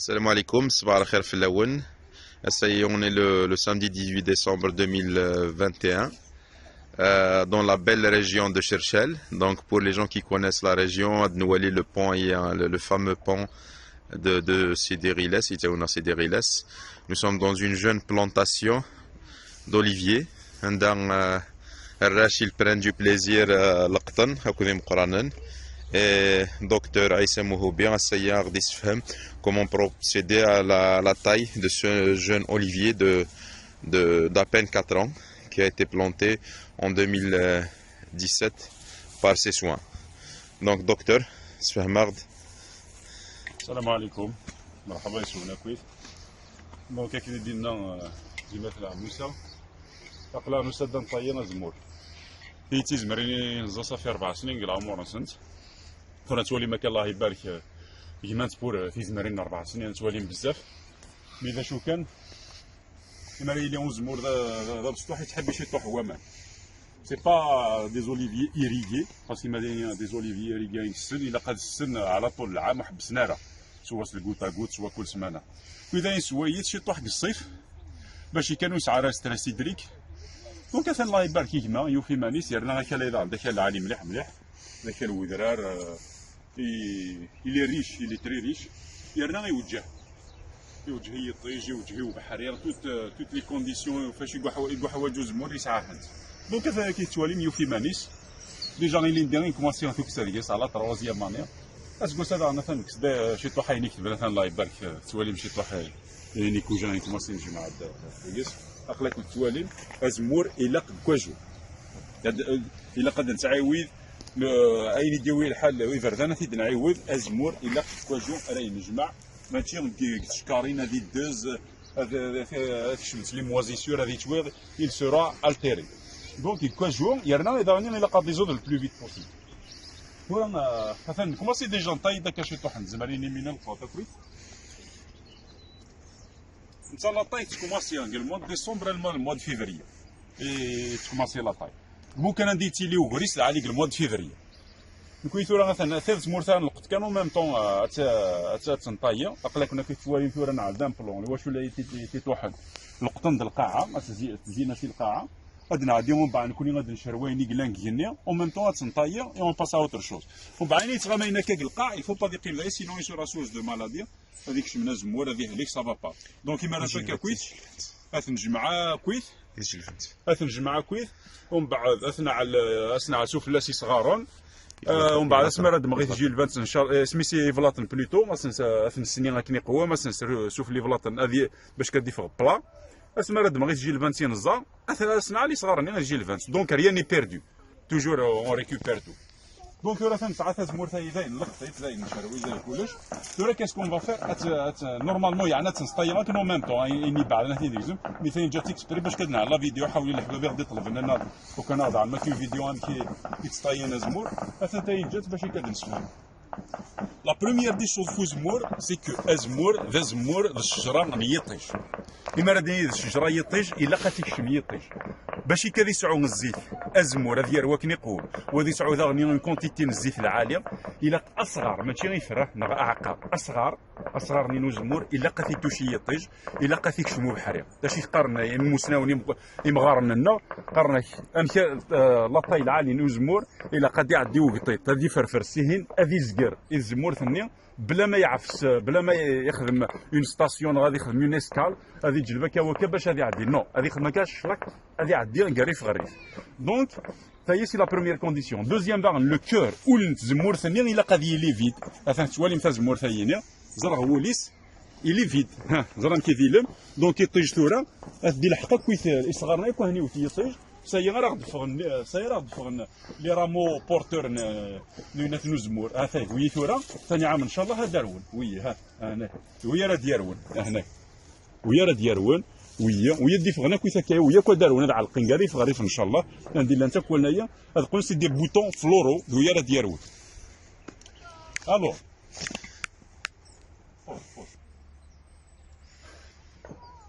Salam alaikum, صباح الخير في الأول. On est le samedi 18 décembre 2021 dans la belle région de Cherchel. Donc pour les gens qui connaissent la région, Ad Nouali, le pont, il y a le fameux pont de Sidi Riles, nous sommes dans une jeune plantation d'oliviers. Rachid prend du plaisir l'aqtan, hakoudem quranan. Et docteur Aïssa Mouhoubi, Assayar d'Isfhem, comment procéder à la taille de ce jeune olivier d'à peine 4 ans qui a été planté en 2017 par ses soins. Donc docteur, Sfahmard. السلام عليكم مرحبا يسولنا كويس دونك كي دينا ديما في العموسه اقلا نسد نطينا زمور في تيزمريني نزا في 4 سنين قال عمر سنت كنا تولي ما كان الله يبارك يمان تبور في زمرين 4 سنين تولي بزاف مي اذا شو كان يمري لي زمور ذا بسطوح يتحب شي طوح هو مان سي با دي زوليفيي ايريغي باسكو ما دي زوليفيي ايريغي السن الا قد السن على طول العام وحبسنا راه سوا الكوتا كوت سوا كل سمانه واذا يسويت شي طوح الصيف باش كانوا يسعى ستريس يدريك دونك اثن الله يبارك يما يوفي ماني سيرنا هكا لا داك العالي مليح مليح داك الودرار إلي ريش إلي تري ريش يرنا يوجه يطيج يوجه بحرير توت لي كونديسيون فاش يقوا حوايجو زمور يسعى هانت دونك هذا كيتوالي ميوفي مانيس ديجا غير ندير كومونسي في كساريس على تروازيام مانيا اسكو هذا انا فهمك شي طوح ينيك مثلا الله يبارك توالي مشي طوح يعني كوجا كومونسي نجي مع كويس اقلك توالي ازمور الى كواجو الى قد نتعاود اين ديوي الحال ويفردانا تيد نعاود ازمور الى كواجو راهي نجمع ماشي تشكارين هذه الدوز هذا شمت لي موازيسور هذه تويض il sera altéré donc كواجو يرنا اذا راني الى قاد ليزود البلو فيت بوسيبل ورا مثلا كوماسي ديجا نطاي داك شي طوح زمريني من الفوطه كويس انت لا طاي تكوماسي قال مود ديسمبر المود فيفري اي تكوماسي لا طاي ممكن نديتي لي وغريس عليك المود فيفري كويثورا مثلا ثالث مورثان الوقت كانوا ميم طون تنطايا اقلا كنا كيتوالي ثورا نعال دان بلون واش ولا تيتوحد القطن د القاعه تزينا في القاعه غادي نعدي ومن بعد نكون غادي نشرويني كلان كينيا او ميم طون تنطايا اون باس ا اوتر شوز ومن بعد يتغامينا كاك القاع يفو با ديقي لا سينو يسورا سوز دو مالاديا هذيك شمنا زمور هذه هليك سافا با دونك كيما راه شاكا كويس اثنجمعها كويس اثنجمعها كويس ومن بعد اثنى على سوف لاسي صغارون ومن بعد اسمر هاد مغيث جي الفانت ان شاء الله سميتي فلاطن بلوتو ما اثن السنين غاكني قوه ما سوف لي فلاطن هذه باش كدي في بلا اسمر هاد مغيث جي الفانتين الزار اثنى على صغار جي الفانت دونك ريان ني بيردو توجور اون ريكوبير تو دونك راه ساعات زمور ثاي زين لقطيت زين نشروي زين كلش راه كاسكون فافير نورمالمون يعني تنسطيا كنو ميم طون اني بعد نحي ديزم مثلا جات اكسبري باش كدنا على فيديو حاولي الحبابي غادي طلب لنا وكان هذا ما كاين فيديو كي تسطينا زمور اثن تاي جات باش كدنسفهم لا بروميير دي شوز فو زمور سي كو ازمور ذا زمور الشجره ميطيش إما راه داير الشجره يطيج الا قاتيك شم يطيج باش كذا يسعو الزيت ازمور هذا يروك نقول وهذا يسعو ذا غني كونتيتي الزيت العاليه الا اصغر ماشي غير فرح نغ اعقاب اصغر نينو زمور الا قاتيك توشي يطيج الا قاتيك شمو بحريق باش يقارن المسناوني يمغارن لنا قرنا امشي لاطاي العالي نو زمور الا قد يعدي وقطيط هذه فرفر سهين هذه زقر الزمور ثاني بلا ما يعفس بلا ما يخدم اون ستاسيون غادي يخدم اون اسكال هذه جلبك هكا باش هذه يعدي نو هذه خدمه كاش شلاك هذه يعدي غريف غريف دونك هي سي لا بروميير كونديسيون دوزيام باغ لو كور اول تزمور ثاني الا قضيه لي فيد اثن توالي مثلا زمور ثاني زرع وليس إلي فيد زرا كيفيلم دونك يطيج ثورا دي الحقا كويس يصغرنا يكون هني وتيطيج سيغرا دفغن لي رامو بورتور نينات نزمور هاثاي وي ثورا ثاني عام ان شاء الله هدارون وي ها هنا ويا راه ديارون هنا ويا راه ديارون ويا دي فغنا كويس هكا ويا كو دارون هذا على القنقاري فغريف ان شاء الله ندير لها انت كولنايا هاد قول سي دي بوطون فلورو ويا راه ديارون الو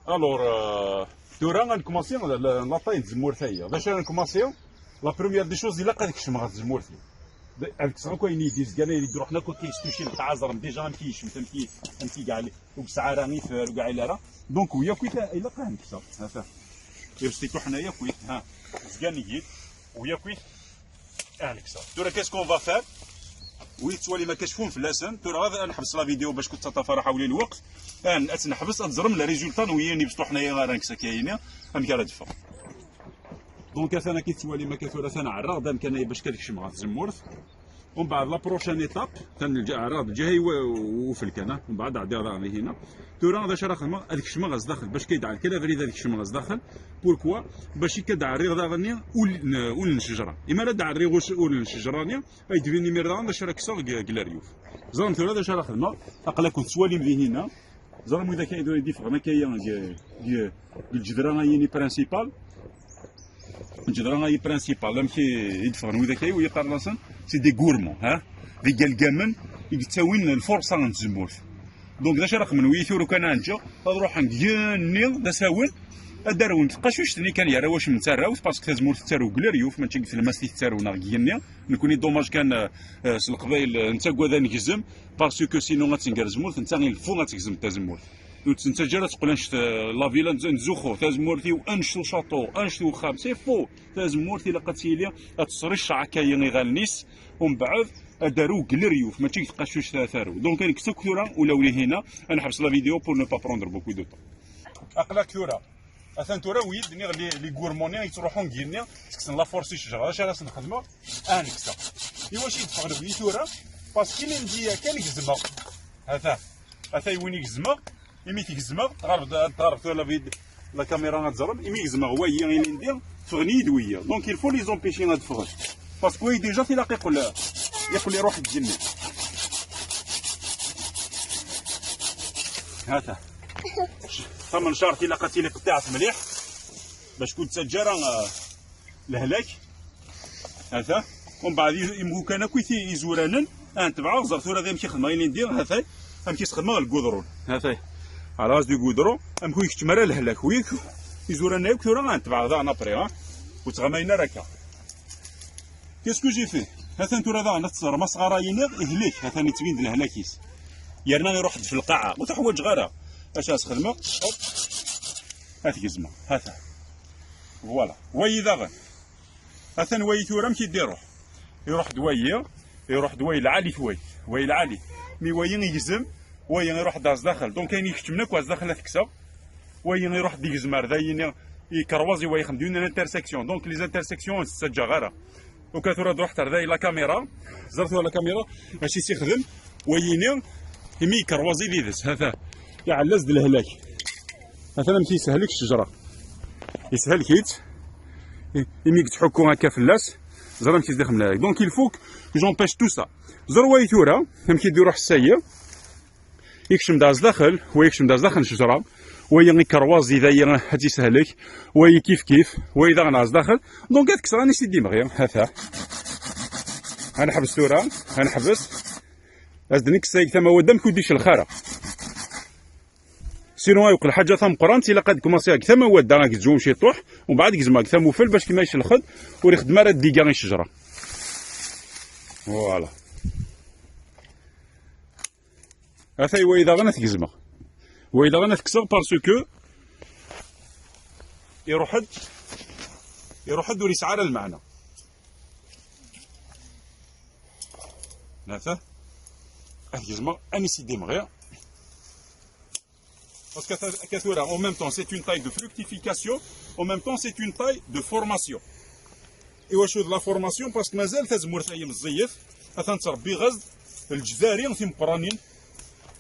الور دورا غنكومونسي لاطاي زمور ثايا باش غنكومونسيو لا بروميير دي شوز الا قاد كشم غاد زمور ثايا avec ça quoi يدي زكانا يدير روحنا كو كيستوشي التعازر ديجا غنكيشم فهمتي كاع وبسعه راه غير كاع الا راه دونك ويا كويت الا قام كسا ها يرستيكو حنايا كويت ها زكان يجي ويا كويت كسا تورا كاسكون فا فار وي تولي ما كشفون في اللسان تورا غير نحبس لا فيديو باش كنت تتفرح حولي الوقت نحبس نزرم لا ريزولطا وياني بصح حنايا غير كسا كاينه ام كاع دفا دونك انا كي تولي ما كثر انا عراض دام كان باش كتكشم غا الزمورث ومن بعد لا بروشين ايتاب تنلجا عراض جاي وفي الكنا ومن بعد عادي راني هنا تورا هذا شرا خدمه هذيك الشمع غاز داخل باش كيدعى الكلافري هذيك الشمع غاز داخل بوركوا باش يكدع الريغ دا غني ول الشجره اما لا دع الريغ ول الشجرانيا اي ديفيني ميردان دا شرا كسا كلاريوف زرم تورا هذا شرا خدمه اقلا كنت سوالي مذي هنا زرم اذا كاين يدير ديفغ ما كاين الجدران هي برينسيبال الجدران هي برينسيبال لم يدفع وذا كاي ويقرصن سي دي غورمون ها دي قلقامن يتساوين الفرصه نتزمورث دونك داش رقم ويثورو كان انجا تروح نجني دا ساون ادارون تقاشوش تني كان يرا واش متراوث باسكو تزمورث تسارو كلاريوف ما تشكل الماس تسارو نغينيا نكوني دوماج كان القبائل انت كواذا نجزم باسكو سينو غاتنكر زمورث انت غير الفو غاتكزم تزمورث انت جرات تقولنش لا فيلا نزوخو تازمورتي وانشتو شاطو انشتو خام سي فو تازمورتي الا قاتيليا تصريش عكاين غالنيس ومن بعد دارو كلريوف ماشي تقاشوش ثارو دونك انا كسا كثوره ولا هنا انا حبس لا فيديو بور نو با بروندر بوكو دو طون اقلا كثوره اثن تورا ويد لي غورموني يتروحون كينيا تكسن لا فورسي شجره اش راس نخدمو كسا واش يتفرج لي تورا باسكو اللي نجي كان يكزما هذا وين يكزما إمي تيكزما تعرف لا كاميرا غتزرب إمي يكزما هو هي غير ندير تغني دويه دونك يلفو لي زومبيشي هاد الفغل باسكو هي ديجا تيلاقي يقول لي روح تجنن هاتا 8 شهر تيلاقاتي لي قطعت مليح باش كنت تجارة الهلاك هاتا ومن بعد يمكن كان كويتي يزورانن نتبعو زرتو هذا يمشي خدمه غير ندير هاتا يمشي خدمه الكودرون هاتا على راس دو غودرو ام كو يكتمر الهلاك ويك يزورنا يك ثورا غنتبع هذا انا بري وتغمينا راكا كيسكو جي في هذا انتو راه نتصر مصغرا ينيغ يهلك هذا نتبين الهلاكيس يرنا غير واحد في القاعه وتحوج غيرها اش خدمه هوب هاتي كزما هذا فوالا وي داغن هذا وي ثورا كيدير يروح دوي العالي ثوي وي العالي مي وين يجزم وين يروح داز داخل دونك كاين يكتمنا كواز داخل تكسب وين يروح ديك زمار داين يكروازي ويخدم ديون انترسيكسيون دونك لي انترسيكسيون تسجى غير وكثر تروح ترضي لا كاميرا زرتو لا كاميرا ماشي تيخدم وين يمي يكروازي ديدس هذا يعلز د الهلاك مثلا ما تيسهلكش الشجره يسهل كيت يمي تحكو هكا في اللاس زرا مشي داخل ملاك دونك الفوك جونبيش تو سا زروي ثورا فهم كيدير روح السيء يكشم داز داخل ويكشم داز داخل الشجره ويا كروازي ذايا هاتي سهلك ويا كيف وإذا غنعز داخل دونك هاد كسراني سيدي مغيا هذا غنحبس ثورا غنحبس ازدنيك السايق ثما هو دام كيديش الخارة سينو يوقع حاجه ثم قران تيلا قد كوماسي ثما هو دا كتزوم شي طوح ومن بعد كيزما ثم فل باش كيما يشلخد وريخدم راه ديكا غير الشجره فوالا هذا هو إذا غنى تكزما وإذا غنى تكسر باسكو يروح دور يسعى المعنى هذا تكزما أني سيدي مغيا parce que كثورة en même temps c'est une taille de fructification en même temps c'est une taille de formation واش هاد لا فورماسيون باسكو مازال تزمر ثايا مزيف تنتربي غزل الجزاري في مقرانين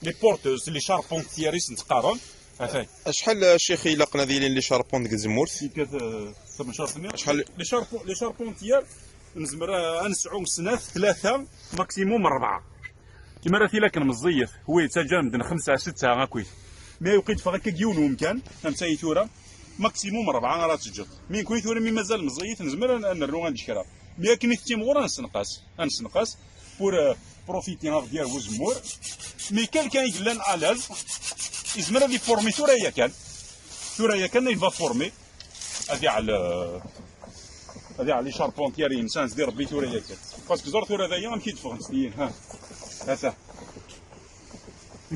لي بورتوز لي شاربونتييريس نتقارن شحال الشيخ الا قنا دايرين لي شاربون كزمورت شحال لي شاربونتيير نزمر نسعو سنات 3 ماكسيموم 4 كيما راه الا كان مزيف هو يتجاوز 5 6 هاكويت ما يوقيت فغاكا كيون ممكن فهمتي ثوره ماكسيموم 4 راه تجد مين كويت ولا مين مازال مزيف نزمر نرو غنشكرا مي كاين التيمور نسنقاس بور بروفيتي ناف ديال وزمور مي كالكان يقلان الاز يزمر لي فورمي ثورا يا كان يفا فورمي هادي على هذه على لي شاربونتيير انسان دير ربي ثورة ياك باسكو زور ثورة هذايا غير كيتفغ ستيين ها هذا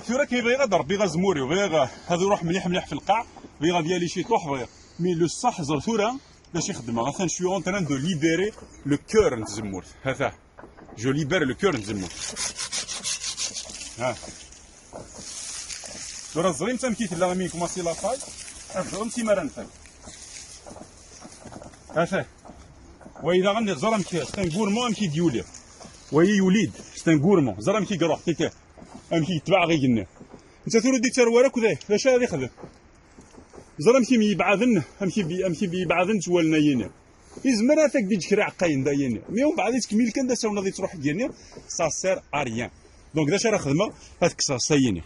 ثورة كيبغي غير ربي غا زموري وبغي هذا يروح مليح مليح في القاع بغي غادي ديالي شي طوح بغي مي لو صح زور ثورة باش يخدمها مثلا شوي اون تران دو ليبيري لو كور نت زمور هذا جو ليبير لو كور نت زمور ها ثورة الزريم تمكيت لا مين كوماسي لا طاي افضل سيمانه نفك هذا واذا غندير زرم كي ستنغورمون ام كي ديولي وهي يوليد ستنغورمون زرم كي يروح تيتي ام كي يتبع غي قلنا انت ثورو ديك تروارك وذا باش غادي يخدم زرم كي يبعثن ام كي بيبعثن توالنا ينا يزمر هذاك ديك كرا عقاين داينا مي ومن بعد تكمل كان دا ساونا غادي تروح ديالنا سا سير اريان دونك داش راه خدمه هذيك سايني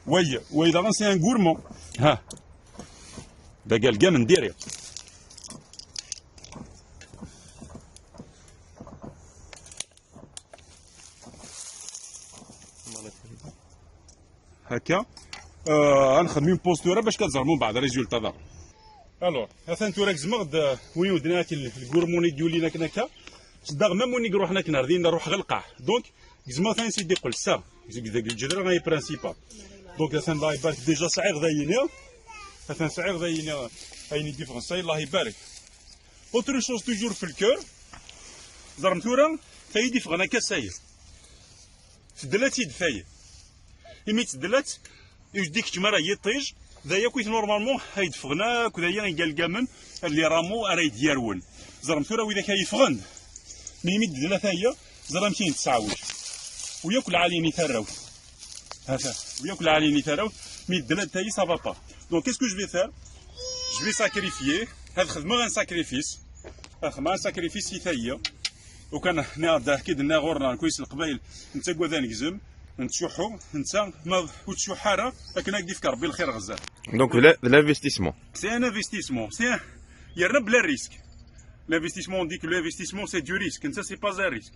وي واذا غنسي ان غورمون ها دا قال كاع من ديري هكا غنخدمو بوستوره باش كتزرمو بعد ريزولتا دار الوغ هذا نتورا كزمغد وين ودنا الكورموني ديولينا كناكا صدق ميم وين نروح هناك نهار نروح غلقاع دونك كزما ثاني سيدي قول سا الجدران غاي برانسيبال دونك هذا الله يبارك ديجا صعيغ داينا هذا صعيغ داينا هايني ديفرنس الله يبارك اوتر شوز توجور في الكور زرم تورا ثايدي فغنا كاساير تدلات يد ثاير يمي تدلات يجديك تمارا يطيج ذايا كويت نورمالمون هايدفغنا كذايا يقال اللي رامو راه يديرون زرم ثورا وإذا كيفغن ميمي تدلات هي زرم كاين تسعوج وياكل عليني ثراو هذا وياكل عليني ثراو مي تدلات تاهي سافا با دونك كيسكو جو في فير جو في ساكريفيي هاد خدمه غان ساكريفيس خدمه ساكريفيس هي وكان ناض كي درنا غورنا كويس القبايل نتا كوا نكزم نتشوحو نتا ما وتشوح حاره لكن هكذا في ربي الخير غزال دونك l'investissement c'est un investissement c'est يرب لا ريسك l'investissement on dit que l'investissement c'est du risque انت سي با un risque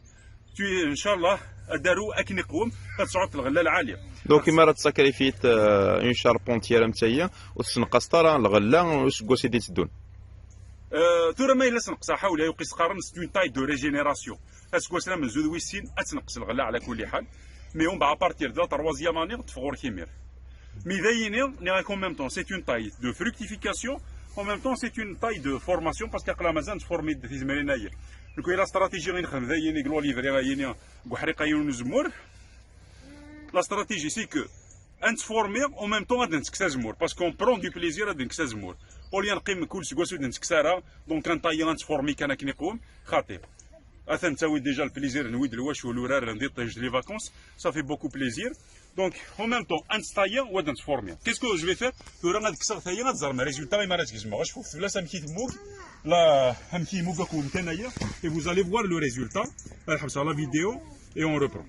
tu ان شاء الله داروا اكن يقوم كتصعد الغله العاليه دونك كيما راه تساكريفيت اون شاربونتيير نتايا وتنقص ترى الغله واش كوا سيدي تدون تورا ما الا تنقصها حاول يقيس قارن سي اون تاي دو ريجينيراسيون اسكو سلام من زود ويسين تنقص الغله على كل حال مي اون با بارتير دو تروازيام اني تفغور كيمير مي ذايني ني كون ميم طون سي اون تاي دو فركتيفيكاسيون en même temps c'est une taille de formation parce qu'قلا مازال تفورمي في زمرينايا نكون الى استراتيجي غنخدم ذايني قالوا ليفري غايني وحريقه يونزمور لا استراتيجي سي كو انت فورمي en même temps غادي نتكسا زمور باسكو برون دو بليزير غادي نكسا زمور اوليا نقيم كل سكواسو نتكسارا دونك ان طاي غنتفورمي كان كنقوم خطير اثن نساوي ديجا البليزير نويد الواش والورار ندير طيج لي فاكونس صافي بوكو بليزير دونك en même temps انت طايا وغادي نتفورمي كيسكو جو في فير ورا غادي كسر ثايا غتزرم ريزولتا ما راه تكزما واش فوق لا سامكي تموك لا همكي موكاكو نتنايا et vous allez voir le résultat نحبس على فيديو et on reprend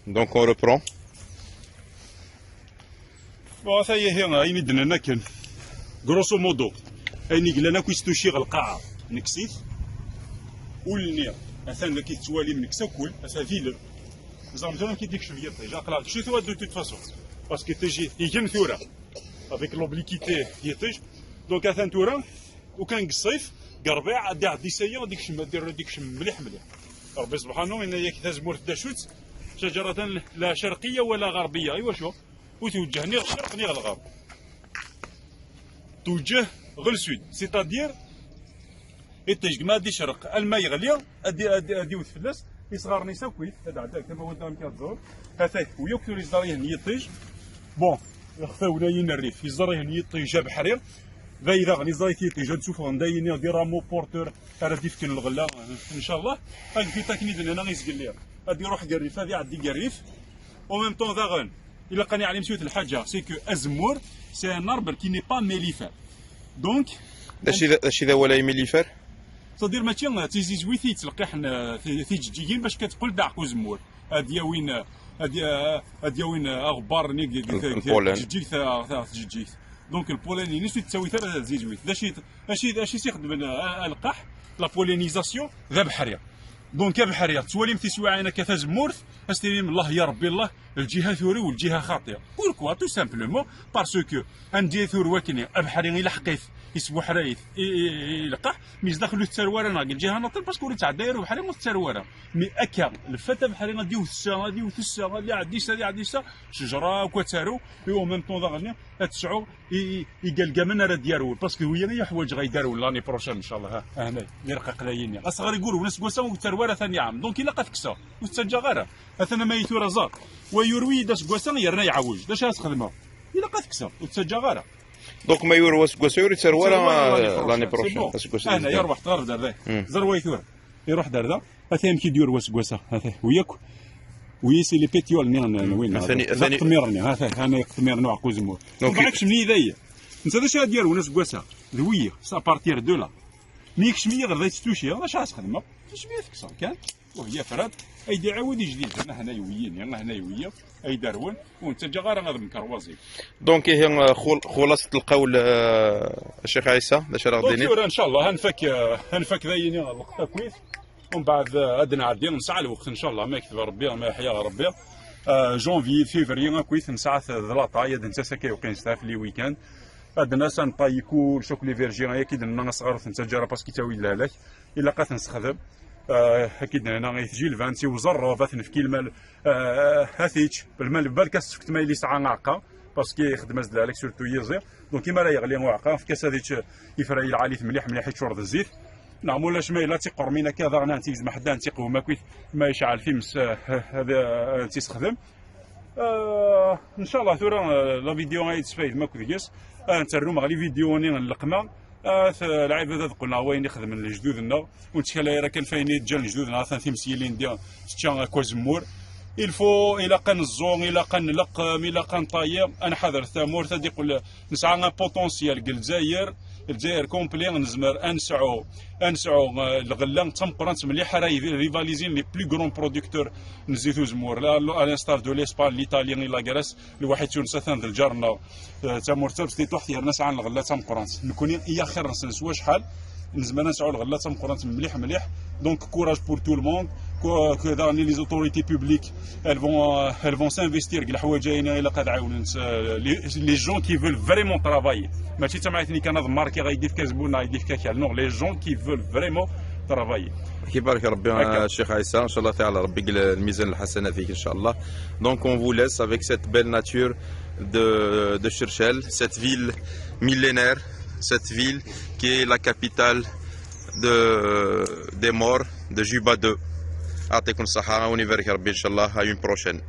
donc on reprend بون ثايا هي ايني دنا كان غروسو مودو ايني قلنا كيستوشي القاعه نكسيت ولني مثلا كي توالي من كساكول اسافيل زعما كيديك شويه طيجا قلال شي تو دو توت فاسون باسكو تجي يجم ثوره افيك لوبليكيتي يطيج دونك اثان ثوره وكان الصيف قربيع دي سيا ديك شم دير ديك شم مليح مليح ربي سبحانه ان ياك تزمور داشوت شجره لا شرقيه ولا غربيه ايوا شوف وتوجهني الشرق ني الغرب توجه غل سود سيتادير يتجي ما دي شرق الماء يغلي ادي وتفلس يصغر نيسا كويت هذا عندك كما ودام كتزور هذا ويكثر يزريه يطيج بون يخفاونا الريف يزريه يطيج بحرير ذا اذا غني زايت يطيج نشوف غندايني دي رامو بورتور راه ديفكن الغله ان شاء الله هاك في تكنيد هنا غيسقل ليها غادي يروح قريف هذه عندي قريف او ميم طون ذا غن الا قاني على مسيوت الحاجه سي كو ازمور سي ان اربر كي ني با ميليفير دونك داكشي ذا ولا ميليفير صدير ماشي تيزي زويثي تلقى حنا في جيجين باش كتقول داعكو زمور هادي وين هادي وين اغبار نيك جيجيك ثلاث جيجيك دونك البولين نيش تساوي ثلاث زيزويت داشي سيخدم القح لا بولينيزاسيون ذا بحريه دونك بحريه توالي مثي سواعينا كثا زمورث استلم الله يا ربي الله الجهه ثوري والجهه خاطئه. بوركوا تو سامبلومون باسكو عندي ثور واكني ابحري الى حقيت يسبو حرايث يلقح ميز داخلو الترواره ناقل الجهه ناطل باسكو ريت عداير وبحري مو الترواره مي اكا الفتى بحري غادي وثسا غادي وثسا غادي عديسا غادي عديسا شجره وكتارو و ميم طون غادي تسعو يقلقى من راه ديالو باسكو هي حوايج غيداروا لاني بروشين ان شاء الله. ها هنا يرقق لايين اصغر يقولوا ناس كوسا وترواره ثاني عام دونك الا قتكسا وتسجى غيره اثنا ما يثور زار ويروي داش كوسا يرنا يعوج داش تخدمها الا قتكسا وتسجى غيره دونك ما يورواس كوسا يوري ترواره لاني بروشين انا يروح تغرب دار زروي ثور يروح دار ذا هذا يمكن يدير واس كوسا هذا وياك ويسي لي بيتيول نيان وين ثاني قميرني هذا انا قميرني وعقوز مور دونك مني ذايا انت داش دير وناس كوسا ذويه سا بارتير دو لا ميكش مية غير تستوشي اش خدمه اش بيه تكسر كان وهي فراد ايدي عاودي جديد انا هنا يويين انا هنا يويه اي دارون وانت جا غير غادي مكروازي. دونك هي خلاصه القول الشيخ عيسى باش راه غادي ان شاء الله هنفك ذايني الوقت كويس ومن بعد عندنا عادين نسعى الوقت ان شاء الله ما يكتب ربي ما يحيا ربي. جونفي فيفري كويس نسعى ذلاطا يد انت ساكي وقين في لي ويكاند عندنا سنطاي كل شوك لي فيرجي اكيد لنا صغار نتجرب باسكو تاوي لهلاك الا قات نستخدم اكيد هنا يجي الفانسي وزر بات نفكي المال هاثيتش بالمال بالك سكت ما يلي ساعه ناقه باسكو يخدم زدالك سورتو يزير دونك كيما راه يغلي واقع في كاس هذيك يفرى العالي مليح مليح يشرب الزيت نعم ولا شمي لا تيقر مينا كذا انا تيز ما حدا تيقوم ما كويس ما يشعل في مس هذا تيستخدم ان شاء الله ثورا لا فيديو غادي تفايد ما كويس انت الروم غادي فيديو نين اللقمه العيب هذا قلنا وين يخدم لجدودنا ونتكلا راه كان فاين يتجا لجدودنا ثاني مسيلين ديال تشا كوزمور الفو الى كان الزون الى كان لقم الى كان طاير انا حذر ثامور تدي يقول نسعى ان بوتونسيال الجزائر كومبلي نزمر انسعو الغلان تمقرانت مليح راهي ريفاليزين لي بلو غرون برودكتور نزيتو زمور على انستار دو ليسبان ليطاليان لا كراس الواحد تونس ثان الجارنا تامور تبستي توحت ناس عن الغلا تمقرانت نكوني يا خير نسوا شحال نزمر نسعو الغلا تمقرانت مليح دونك كوراج بور تو الموند كذا لي زوتوريتي بوبليك elles vont s'investir كاع الحوايج الا قاد عاونوا لي جون كي فول فريمون ترافاي ماشي تمعتني كان هذا ماركي غايدير كازبونا غايدير كاكال نو لي جون كي فول فريمون ترافاي. كيبارك ربي الشيخ عيسى ان شاء الله تعالى ربي الميزان الحسنه فيك ان شاء الله. دونك on vous laisse avec cette belle nature de Cherchell, cette ville millénaire, cette ville qui est la capitale des morts de Juba 2. يعطيكم الصحة ونبارك ربي إن شاء الله. à une prochaine.